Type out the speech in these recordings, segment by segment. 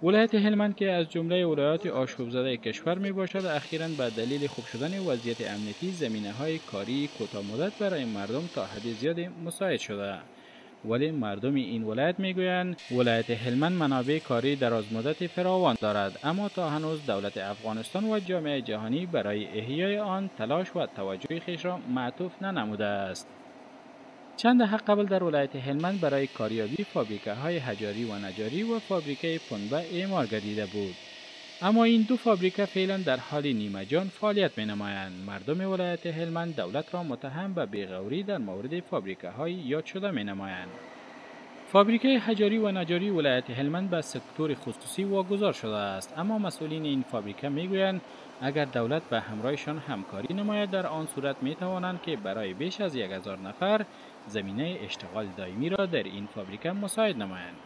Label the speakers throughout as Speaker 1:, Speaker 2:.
Speaker 1: ولایت هلمند که از جمله ولایات آشوب زده کشور می باشد، اخیراً به دلیل خوب شدن وضعیت امنیتی زمینه‌های کاری کوتاه مدت برای مردم تا حد زیادی مساعد شده. ولی مردم این ولایت میگویند ولایت هلمند منابع کاری درازمدت فراوان دارد، اما تا هنوز دولت افغانستان و جامعه جهانی برای احیای آن تلاش و توجه خویش را معطوف ننموده است. چند دهه قبل در ولایت هلمند برای کاریابی فابریکه های حجاری و نجاری و فابریکه پنبه اعمار گردیده بود، اما این دو فابریکه فعلا در حال نیمه جان فعالیت می نمایند. مردم ولایت هلمند دولت را متهم به بیغوری در مورد فابریکه های یاد شده می نمایند. فابریکه حجاری و نجاری ولایت هلمند به سکتور خصوصی واگذار شده است، اما مسئولین این فابریکه میگویند اگر دولت به همراهشان همکاری نماید، در آن صورت می توانند که برای بیش از 1000 نفر زمینه اشتغال دائمی را در این فابریکه مساعد نمایند.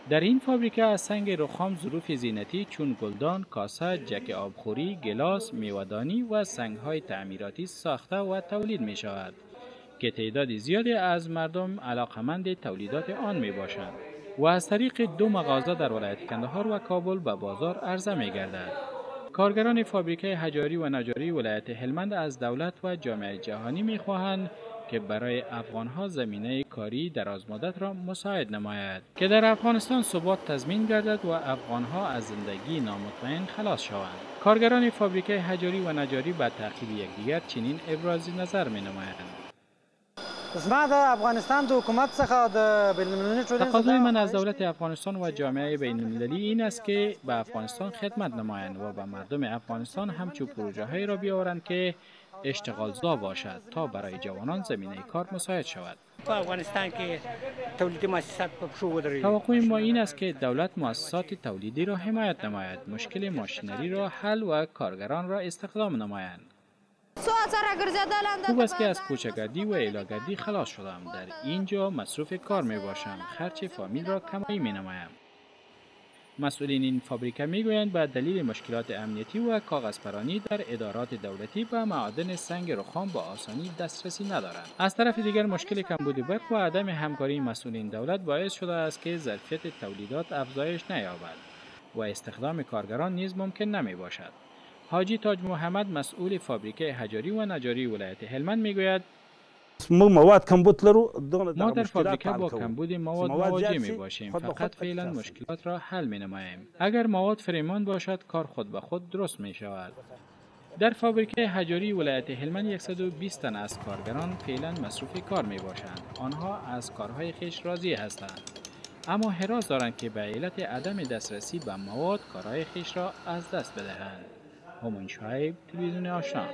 Speaker 1: در این فابریکه از سنگ رخام ظروف زینتی چون گلدان، کاسه، جک آبخوری، گلاس، میوه‌دانی و سنگ‌های تعمیراتی ساخته و تولید می شود که تعداد زیادی از مردم علاقمند تولیدات آن می باشند و از طریق 2 مغازه در ولایت کندهار و کابل به بازار عرضه می گردد. کارگران فابریکه حجاری و نجاری ولایت هلمند از دولت و جامعه جهانی می خواهند که برای افغانها زمینه کاری درازمدت را مساعد نماید که در افغانستان ثبات تضمین گردد و افغانها از زندگی نامطمئن خلاص شوند. کارگران فابریکه حجاری و نجاری به تعقیب یکدیگر چنین ابراز نظر می نمایند. تقاضای من از دولت افغانستان و جامعه بین المللی این است که به افغانستان خدمت نمایند و به مردم افغانستان همچون پروژه هایی را بیاورند که اشتغالزا باشد تا برای جوانان زمینه کار مساعد شود. توقع ما این است که دولت مؤسسات تولیدی را حمایت نماید، مشکل ماشینری را حل و کارگران را استخدام نمایند. خوب است که از کوچه‌گردی و ایلاگردی خلاص شدم. در اینجا مصروف کار می باشم، خرچ فامیل را کمایی می نمایم. مسئولین این فابریکه می گویند به دلیل مشکلات امنیتی و کاغذپرانی در ادارات دولتی به معادن سنگ رخام با آسانی دسترسی ندارند. از طرف دیگر مشکل کمبود برق و عدم همکاری مسئولین دولت باعث شده است که ظرفیت تولیدات افزایش نیابد و استخدام کارگران نیز ممکن نمی باشد. حاجی تاج محمد مسئول فابریکه حجاری و نجاری ولایت هلمند میگوید ما در فابریکه با کمبود مواد مواجه می باشیم، فقط فعلا مشکلات را حل می نماییم. اگر مواد فریمان باشد کار خود به خود درست می شود. در فابریکه حجاری ولایت هلمند 120 تن از کارگران فعلا مصروف کار می باشند. آنها از کارهای خویش راضی هستند، اما حراس دارند که به علت عدم دسترسی به مواد کارهای خویش را از دست بدهند. همون شعیب، تلویزیون آشنا.